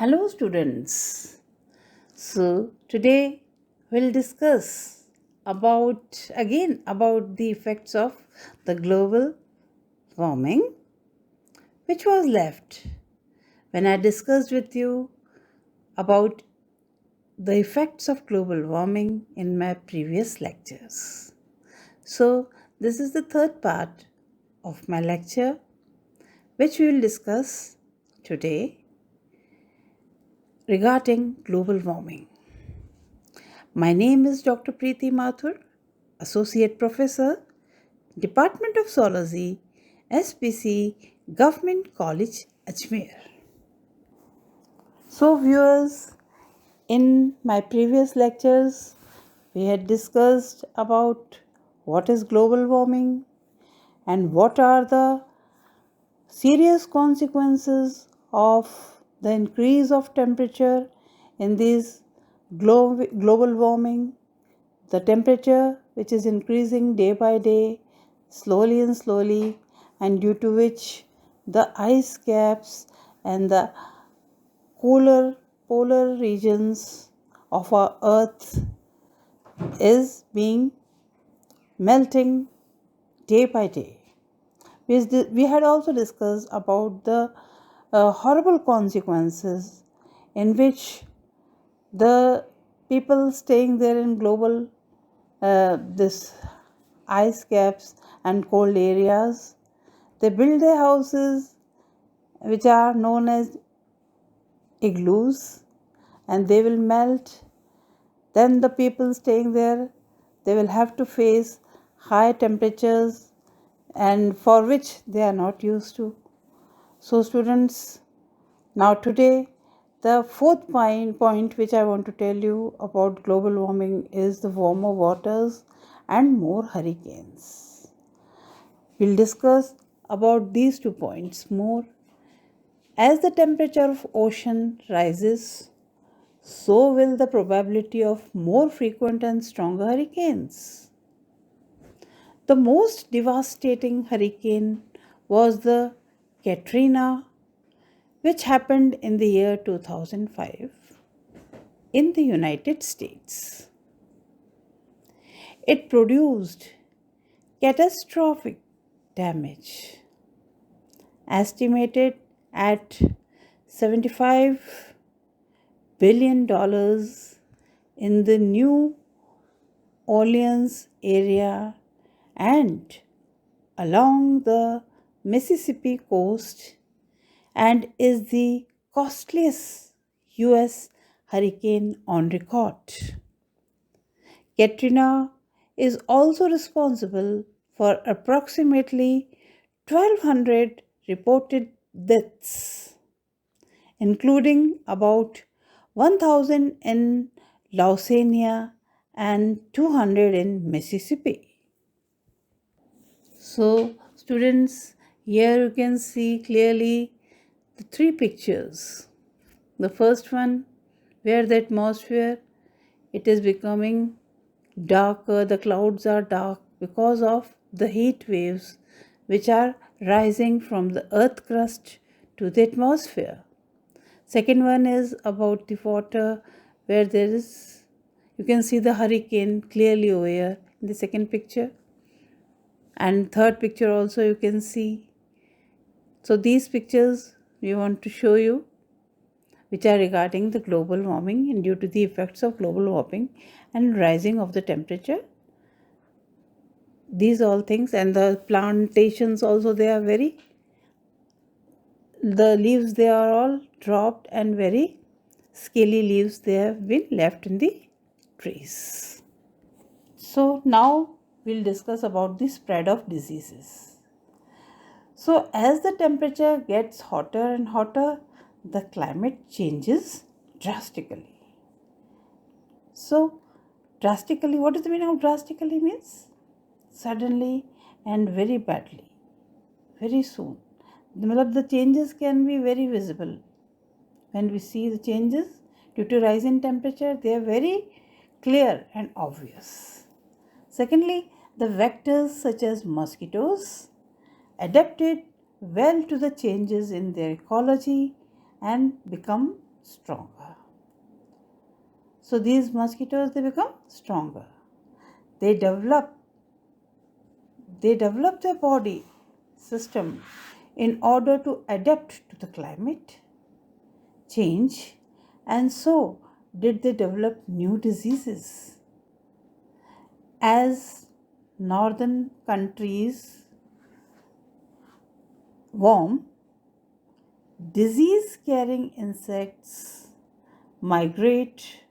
Hello, students. So, today we'll discuss about the effects of the global warming, which was left when I discussed with you about the effects of global warming in my previous lectures. So, this is the third part of my lecture, which we will discuss today regarding global warming. My name is Dr. Preeti Mathur, Associate Professor, Department of Zoology, SPC, Government College, Ajmer. So, viewers, in my previous lectures, we had discussed about what is global warming and what are the serious consequences of the increase of temperature in this global warming, the temperature which is increasing day by day, slowly and slowly, and due to which the ice caps and the cooler polar regions of our earth is being melting day by day. We had also discussed about the horrible consequences in which the people staying there in global this ice caps and cold areas, they build their houses which are known as igloos, and they will melt. Then the people staying there, they will have to face high temperatures and for which they are not used to. So students, now today the fourth point which I want to tell you about global warming is the warmer waters and more hurricanes. We'll discuss about these 2 points more. As the temperature of ocean rises, so will the probability of more frequent and stronger hurricanes. The most devastating hurricane was the Katrina, which happened in the year 2005 in the United States. It produced catastrophic damage, estimated at $75 billion in the New Orleans area and along the Mississippi coast, and is the costliest US hurricane on record. Katrina is also responsible for approximately 1,200 reported deaths, including about 1,000 in Louisiana and 200 in Mississippi. So, students, here you can see clearly the 3 pictures. The first one, where the atmosphere, it is becoming darker, the clouds are dark because of the heat waves which are rising from the earth crust to the atmosphere. Second one is about the water, where you can see the hurricane clearly over here in the second picture. And third picture also you can see. So these pictures we want to show you, which are regarding the global warming and due to the effects of global warming and rising of the temperature. These all things, and the plantations also, the leaves, they are all dropped and very scaly leaves they have been left in the trees. So now we'll discuss about the spread of diseases. So as the temperature gets hotter and hotter, the climate changes drastically. So drastically, what is the meaning of drastically? Means suddenly and very badly, very soon. The changes can be very visible. When we see the changes due to rise in temperature, they are very clear and obvious. Secondly, the vectors such as mosquitoes adapted well to the changes in their ecology and become stronger. So these mosquitoes, they become stronger. They develop their body system in order to adapt to the climate change, and so did they develop new diseases. As northern countries warm, disease carrying insects migrate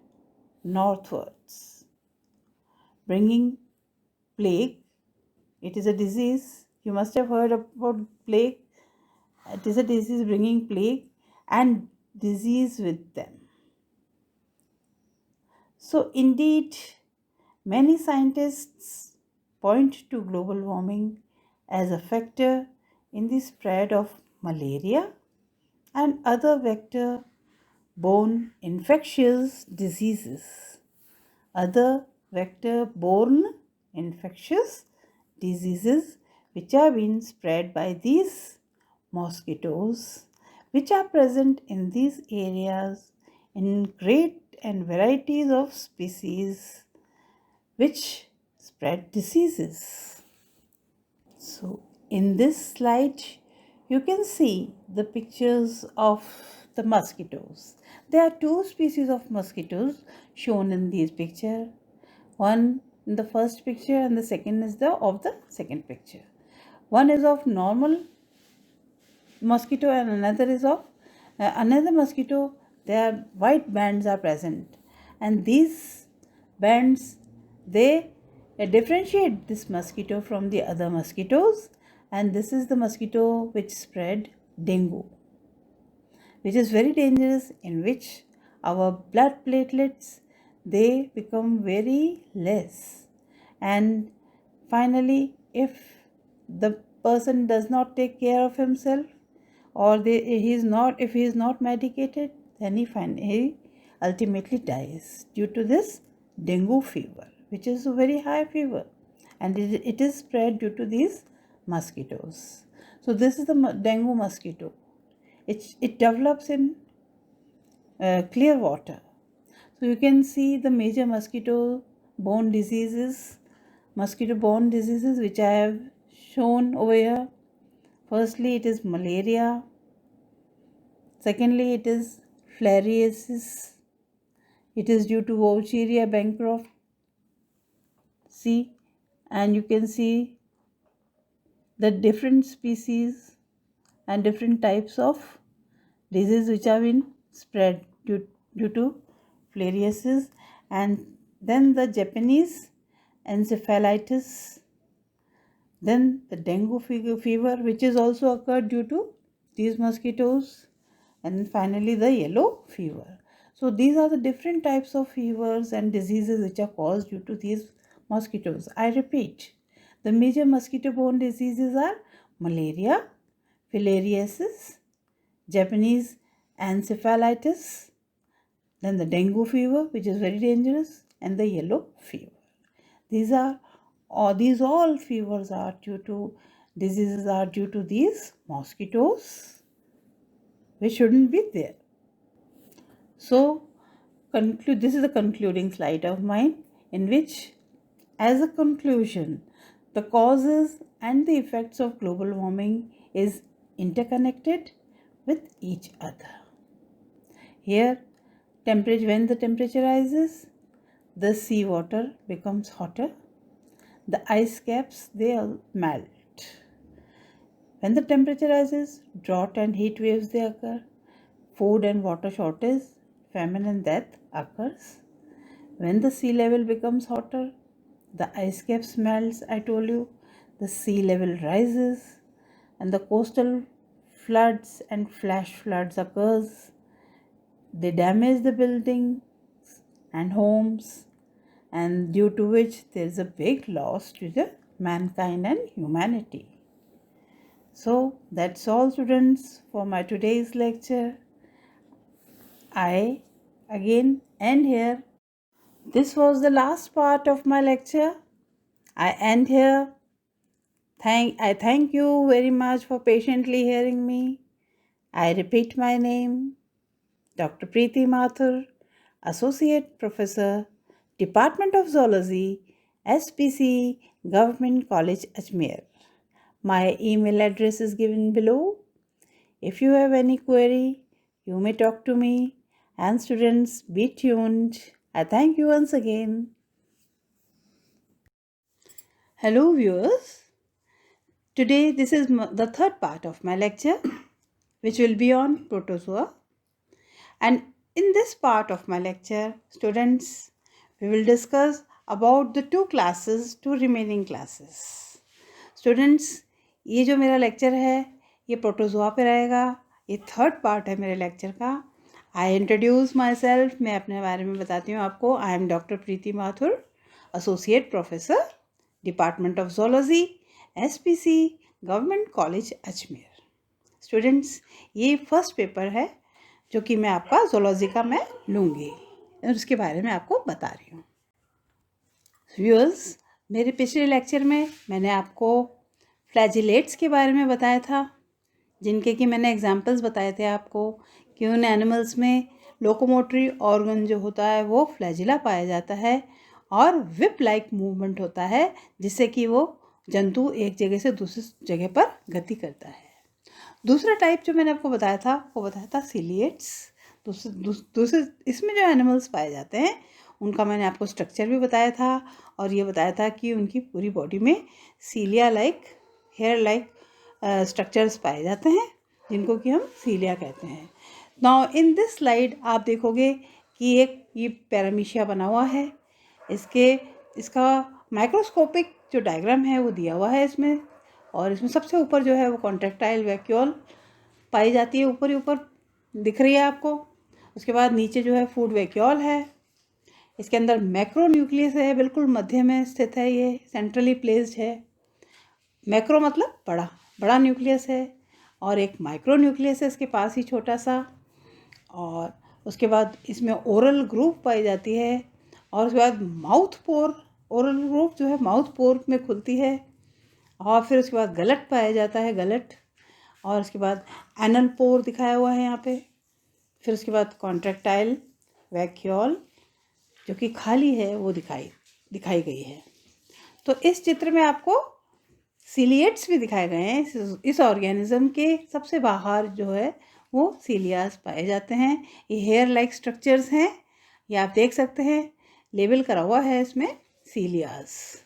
northwards, bringing plague. It is a disease. You must have heard about plague. It is a disease bringing plague and disease with them. So, indeed, many scientists point to global warming as a factor in the spread of malaria and other vector borne infectious diseases. Other vector borne infectious diseases which are being spread by these mosquitoes, which are present in these areas in great and varieties of species which spread diseases. So, in this slide, you can see the pictures of the mosquitoes. There are two species of mosquitoes shown in this picture. One in the first picture and the second is the second picture. One is of normal mosquito and another is of another mosquito. Their white bands are present, and these bands, they differentiate this mosquito from the other mosquitoes, and this is the mosquito which spread dengue, which is very dangerous, in which our blood platelets, they become very less, and finally if the person does not take care of himself, or he is not medicated, then he ultimately dies due to this dengue fever, which is a very high fever, and it is spread due to these mosquitoes. So this is the dengue mosquito. It develops in clear water. So you can see the major mosquito-borne diseases which I have shown over here. Firstly, it is malaria. Secondly, it is filariasis. It is due to Vaucheria bancroft. See, and you can see the different species and different types of disease which have been spread due to filariasis, and then the Japanese encephalitis, then the dengue fever which is also occurred due to these mosquitoes, and finally the yellow fever. So these are the different types of fevers and diseases which are caused due to these mosquitoes. I repeat, the major mosquito-borne diseases are malaria, filariasis, Japanese encephalitis, then the dengue fever, which is very dangerous, and the yellow fever. These all fevers are diseases are due to these mosquitoes, which shouldn't be there. So, this is the concluding slide of mine, in which, as a conclusion, the causes and the effects of global warming is interconnected with each other. Here, when the temperature rises, the sea water becomes hotter. The ice caps, they all melt. When the temperature rises, drought and heat waves, they occur. Food and water shortage, famine and death occurs. When the sea level becomes hotter, the ice caps melts, I told you, the sea level rises, and the coastal floods and flash floods occurs. They damage the buildings and homes, and due to which there is a big loss to the mankind and humanity. So that's all, students, for my today's lecture. I again end here. This was the last part of my lecture. I end here. I thank you very much for patiently hearing me. I repeat my name. Dr. Preeti Mathur, Associate Professor, Department of Zoology, SPC, Government College, Ajmer. My email address is given below. If you have any query, you may talk to me. And students, be tuned. I thank you once again. Hello viewers. Today this is the third part of my lecture, which will be on protozoa. And in this part of my lecture, students, we will discuss about the two remaining classes. Students, ये जो मेरा lecture है ये protozoa पे रहेगा. ये third part है मेरे लेक्चर का. I introduce my self. मैं अपने बारे में बताती हूँ आपको. I am doctor Preeti Mathur, associate professor, department of zoology, SPC, government college Ajmer. Students, ये फर्स्ट पेपर है जो कि मैं आपका जोलॉजी का मैं लूँगी और उसके बारे में आपको बता रही हूँ. व्यूअर्स, मेरे पिछले लेक्चर में मैंने आपको फ्लैजिलेट्स के बारे में बताया था, जिनके कि मैंने एग्जांपल्स बताए थे आपको कि उन एनिमल्स में लोकोमोटरी ऑर्गन जो होता है वो फ्लैजिला पाया जाता है और विप लाइक मूवमेंट होता है, जिससे कि वो जंतु एक जगह से दूसरी जगह पर गति करता है. दूसरा टाइप जो मैंने आपको बताया था वो बताया था सीलिएट्स. दूसरे इसमें जो एनिमल्स पाए जाते हैं उनका मैंने आपको स्ट्रक्चर भी बताया था और ये बताया था कि उनकी पूरी बॉडी में सीलिया लाइक, हेयर लाइक स्ट्रक्चर्स पाए जाते हैं, जिनको कि हम सीलिया कहते हैं. नाउ इन दिस स्लाइड आप देखोगे कि एक ये पैरामीशिया बना हुआ है. इसका माइक्रोस्कोपिक जो डायग्राम है वो दिया हुआ है इसमें, और इसमें सबसे ऊपर जो है वो कॉन्ट्रैक्टाइल वैक्यूल पाई जाती है, ऊपर ही ऊपर दिख रही है आपको. उसके बाद नीचे जो है फूड वैक्यूल है. इसके अंदर मैक्रो न्यूक्लियस है, बिल्कुल मध्य में स्थित है, ये सेंट्रली प्लेस्ड है. मैक्रो मतलब बड़ा न्यूक्लियस है, और एक माइक्रो न्यूक्लियस है इसके पास ही छोटा सा. और उसके बाद इसमें ओरल ग्रूव पाई जाती है, और उसके बाद माउथ पोर, ओरल ग्रूव जो है माउथ पोर में खुलती है. और फिर उसके बाद गलट पाया जाता है, गलट. और उसके बाद एनल पोर दिखाया हुआ है यहाँ पे. फिर उसके बाद कॉन्ट्रैक्टाइल वैक्यूल जो कि खाली है वो दिखाई गई है. तो इस चित्र में आपको सीलिएट्स भी दिखाए गए हैं. इस ऑर्गेनिज्म के सबसे बाहर जो है वो सीलियास पाए जाते हैं. ये हेयर लाइक स्ट्रक्चर्स हैं, ये आप देख सकते हैं, लेबल करा हुआ है इसमें सीलियास.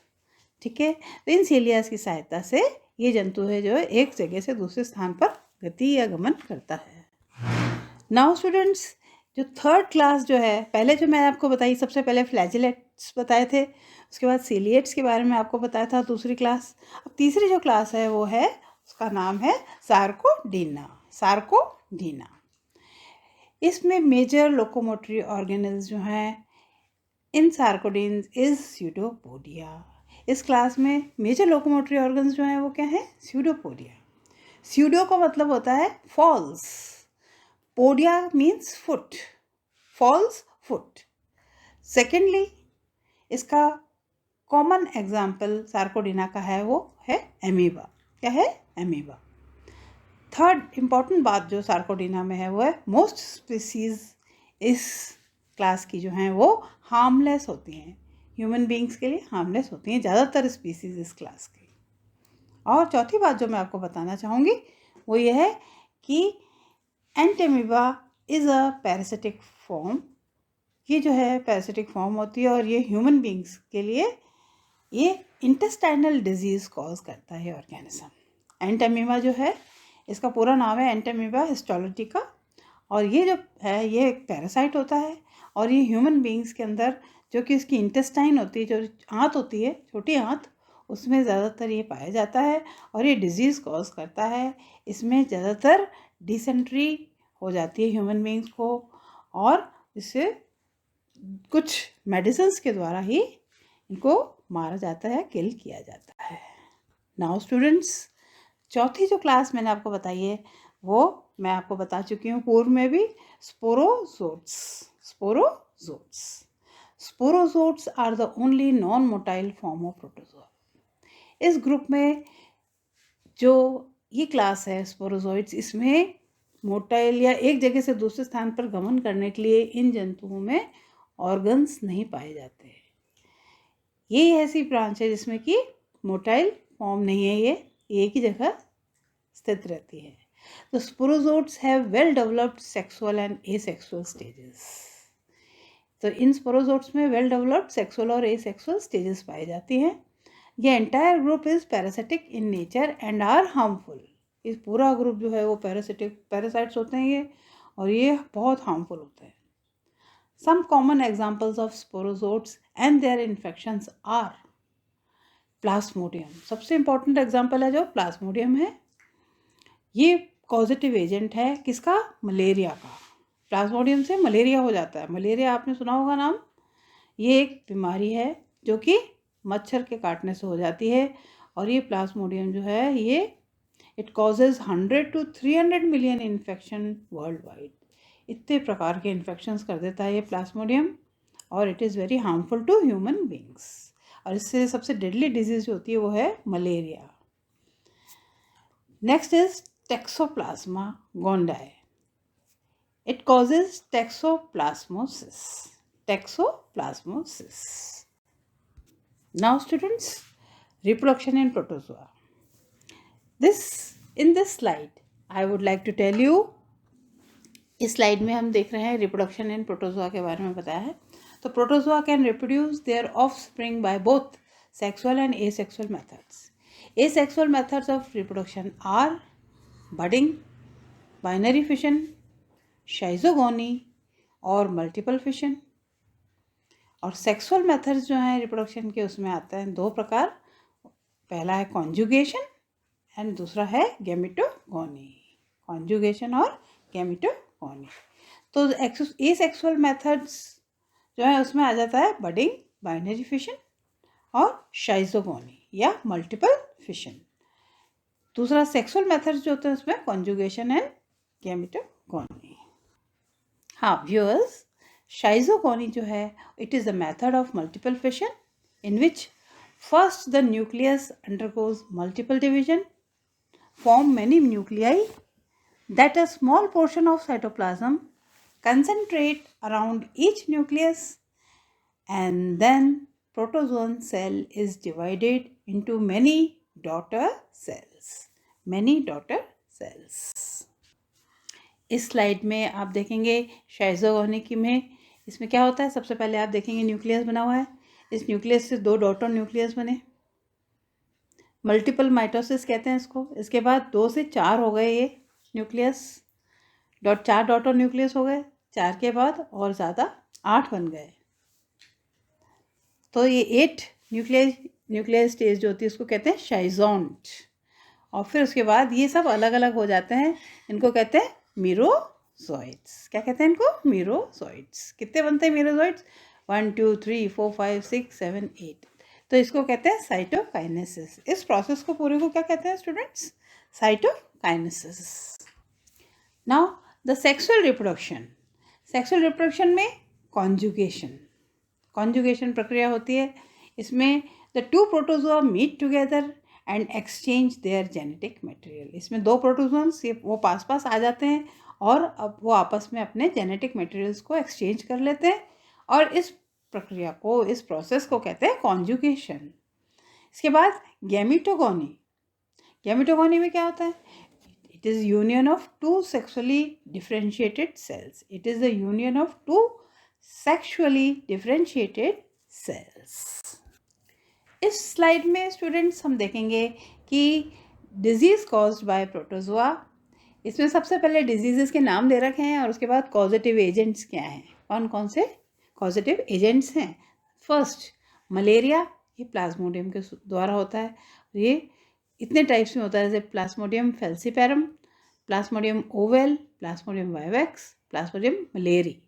ठीक है, तो इन सीलियास की सहायता से ये जंतु है जो है एक जगह से दूसरे स्थान पर गति या गमन करता है. नाउ स्टूडेंट्स, जो थर्ड क्लास जो है, पहले जो मैंने आपको बताई, सबसे पहले फ्लैजिलेट्स बताए थे, उसके बाद सीलिएट्स के बारे में आपको बताया था दूसरी क्लास. अब तीसरी जो क्लास है वो है, उसका नाम है सार्कोडीना. सार्कोडीना इसमें मेजर लोकोमोटरी ऑर्गेनल्स जो हैं इन सार्कोडीन्स इज स्यूडोपोडिया. इस क्लास में मेजर लोकोमोटरी ऑर्गन्स जो हैं वो क्या है? स्यूडोपोडिया. स्यूडो का मतलब होता है false, podia means foot, false foot. Secondly, इसका कॉमन एग्जाम्पल सार्कोडीना का है वो है एमीबा. क्या है? एमीबा. थर्ड इम्पॉर्टेंट बात जो सार्कोडीना में है वो है मोस्ट स्पीसीज इस क्लास की जो हैं वो हार्मलेस होती हैं, ह्यूमन बींग्स के लिए हार्मलेस होती हैं ज़्यादातर स्पीसीज इस क्लास की. और चौथी बात जो मैं आपको बताना चाहूँगी वो ये है कि एंटेमीबा इज़ अ पैरासिटिक फॉर्म. ये जो है पैरासिटिक फॉर्म होती है और ये ह्यूमन बींग्स के लिए ये इंटेस्टाइनल डिजीज़ कॉज करता है ऑर्गेनिज्म. एंटेमीबा जो है इसका पूरा नाम है एंटेमीबा हिस्टोलिटिका, और ये जो है ये एक पैरासाइट होता है, और ये ह्यूमन बींग्स के अंदर जो कि इसकी इंटेस्टाइन होती है, जो आंत होती है, छोटी आंत, उसमें ज़्यादातर ये पाया जाता है और ये डिजीज़ कॉज करता है. इसमें ज़्यादातर डिसेंट्री हो जाती है ह्यूमन बींग्स को, और इससे कुछ मेडिसिन्स के द्वारा ही इनको मारा जाता है, किल किया जाता है. नाउ स्टूडेंट्स, चौथी जो क्लास मैंने आपको बताई है वो मैं आपको बता चुकी हूँ पूर्व में भी, sporozoans. Sporozoans sporozoans are the only non motile form of protozoa. इस ग्रुप में जो ये क्लास है स्पोरोजोइट्स, इसमें मोटाइल या एक जगह से दूसरे स्थान पर गमन करने के लिए इन जंतुओं में ऑर्गन्स नहीं पाए जाते। ये ऐसी ब्रांच है जिसमें कि मोटाइल फॉर्म नहीं है, ये एक ही जगह स्थित रहती है। तो sporozoans have well developed sexual and asexual stages. तो इन स्पोरोजोट्स में वेल डेवलप्ड सेक्सुअल और एसेक्सुअल स्टेजेस पाई जाती हैं। ये entire group is parasitic in nature and are harmful. इस पूरा ग्रुप जो है वो पैरासाइट्स होते हैं ये, और ये बहुत हार्मफुल होते हैं। Some common examples of sporozoans and their infections are plasmodium. सबसे इंपॉर्टेंट एग्जाम्पल है जो प्लाज्मोडियम है। ये कॉजेटिव एजेंट है किसका? मलेरिया का। प्लाज्मोडियम से मलेरिया हो जाता है। मलेरिया आपने सुना होगा नाम। ये एक बीमारी है जो कि मच्छर के काटने से हो जाती है, और ये प्लाज्मोडियम जो है ये it causes 100 to 300 million infection world wide. इतने प्रकार के इन्फेक्शंस कर देता है ये प्लाज्मोडियम, और it is very harmful to human beings. और इससे सबसे डेडली डिजीज जो होती है वो है malaria. Next is toxoplasma gondii. It causes toxoplasmosis. Toxoplasmosis. Now students, reproduction in protozoa. In this slide, I would like to tell you, इस slide में हम देख रहे हैं रिप्रोडक्शन इन प्रोटोजोआ के बारे में बताया है। तो protozoa can reproduce their offspring by both sexual and asexual methods. Asexual methods of reproduction are budding, binary fission, schizogony और मल्टीपल फिशन। और सेक्सुअल मेथड्स जो हैं रिप्रोडक्शन के उसमें आते हैं दो प्रकार। पहला है कॉन्जुगेशन एंड दूसरा है गैमेटोगोनी। कॉन्जुगेशन और गैमेटोगोनी। तो एसेक्सुअल मेथड्स जो है उसमें आ जाता है बडिंग, बाइनरी फिशन और शाइजोगोनी या मल्टीपल फिशन। दूसरा सेक्सुअल मेथड्स जो होते हैं उसमें कॉन्जुगेशन एंड गैमेटोगोनी। हाँ व्यूअर्स, शाइजोगोनी जो है it is the method of multiple fission in which first the nucleus undergoes multiple division, form many nuclei that a small portion of cytoplasm concentrate around each nucleus, and then protozoan cell is divided into many daughter cells. इस slide में आप देखेंगे शाइजोगोनी की में इसमें क्या होता है। सबसे पहले आप देखेंगे न्यूक्लियस बना हुआ है। इस न्यूक्लियस से दो डॉटर न्यूक्लियस बने, मल्टीपल माइटोसिस कहते हैं इसको। इसके बाद 2 से 4 हो गए ये न्यूक्लियस, 4 डॉटर न्यूक्लियस हो गए। 4 के बाद और ज़्यादा 8 बन गए। तो ये 8 न्यूक्लियर स्टेज जो होती है उसको कहते हैं शाइजोन्ट। और फिर उसके बाद ये सब अलग अलग हो जाते हैं। इनको कहते हैं मीरोजोइड्स। क्या कहते हैं इनको? मीरोजोइड्स। कितने बनते हैं मीरोजोइड्स? 1 2 3 4 5 6 7 8। तो इसको कहते हैं साइटोकाइनेसिस। इस प्रोसेस को पूरे को क्या कहते हैं students? Cytokinesis. Now the sexual reproduction में कॉन्जुगेशन प्रक्रिया होती है। इसमें the 2 protozoa meet together and exchange their genetic material. इसमें 2 प्रोटोजोन्स वो पास पास आ जाते हैं और अब वो आपस में अपने जेनेटिक मटेरियल्स को एक्सचेंज कर लेते हैं, और इस प्रक्रिया को, इस प्रोसेस को कहते हैं कॉन्जुगेशन। इसके बाद गैमेटोगोनी में क्या होता है? It is union of 2 sexually differentiated cells. It is the union of 2 sexually differentiated cells. इस स्लाइड में स्टूडेंट्स हम देखेंगे कि डिजीज कॉज्ड बाय प्रोटोजोआ। इसमें सबसे पहले डिजीजेस के नाम दे रखे हैं और उसके बाद कॉजेटिव एजेंट्स क्या हैं, कौन कौन से कॉजेटिव एजेंट्स हैं। फर्स्ट मलेरिया, ये प्लाज्मोडियम के द्वारा होता है। ये इतने टाइप्स में होता है, जैसे Plasmodium falciparum, Plasmodium oval, Plasmodium vivax, Plasmodium malariae.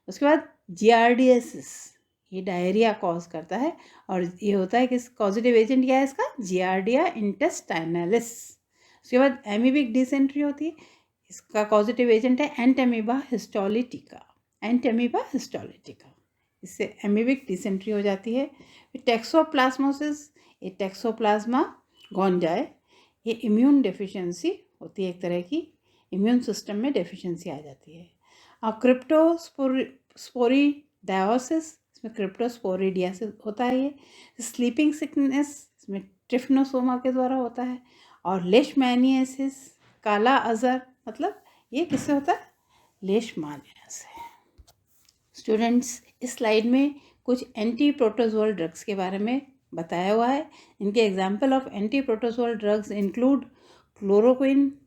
उसके बाद जियार्डियासिस, ये डायरिया कॉज करता है, और ये होता है कि कॉजेटिव एजेंट क्या है इसका? जियार्डिया इंटेस्टाइनलिस। उसके बाद एमीबिक डिसेंट्री होती है, इसका कॉजेटिव एजेंट है एंटेमीबा हिस्टोलिटिका। इससे एमीबिक डिसेंट्री हो जाती है। टैक्सोप्लाज्मोसिस, ये टैक्सोप्लाज्मा गोंजाई, ये इम्यून डेफिशिएंसी होती है एक तरह की। इम्यून सिस्टम में डेफिशिएंसी आ जाती है। क्रिप्टोस्पोरिडायोसिस, इसमें क्रिप्टोस्पोरिडियासिस होता है। ये स्लीपिंग सिकनेस, इसमें ट्रिफनोसोमा के द्वारा होता है। और लेशमैनियासिस, काला अजहर, मतलब ये किससे होता है? लेशमानिया से। स्टूडेंट्स, इस स्लाइड में कुछ एंटी प्रोटोजोअल ड्रग्स के बारे में बताया हुआ है। इनके example of anti protozoal drugs include chloroquine,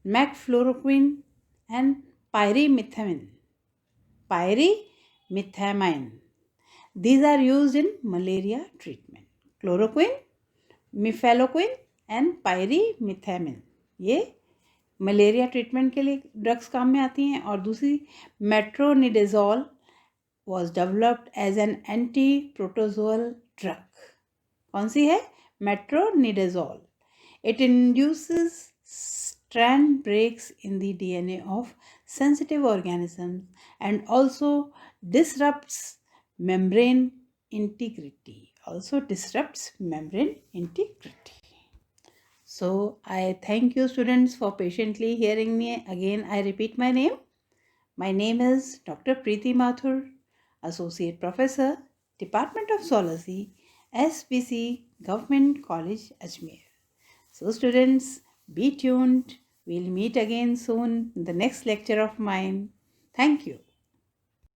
mefloquine and pyrimethamine. Pyrimethamine. These are used in malaria treatment. Chloroquine, mifeloquine and pyrimethamine. ये मलेरिया ट्रीटमेंट के लिए ड्रग्स काम में आती हैं। और दूसरी metronidazole was developed as an anti-protozoal drug. कौन सी है? Metronidazole. It induces strand breaks in the DNA of sensitive organisms and also disrupts membrane integrity. So I thank you students for patiently hearing me. Again, I repeat my name. My name is Dr. Preeti Mathur, Associate Professor, Department of Zoology, SPC, Government College, Ajmer. So students, be tuned. We'll meet again soon in the next lecture of mine. Thank you.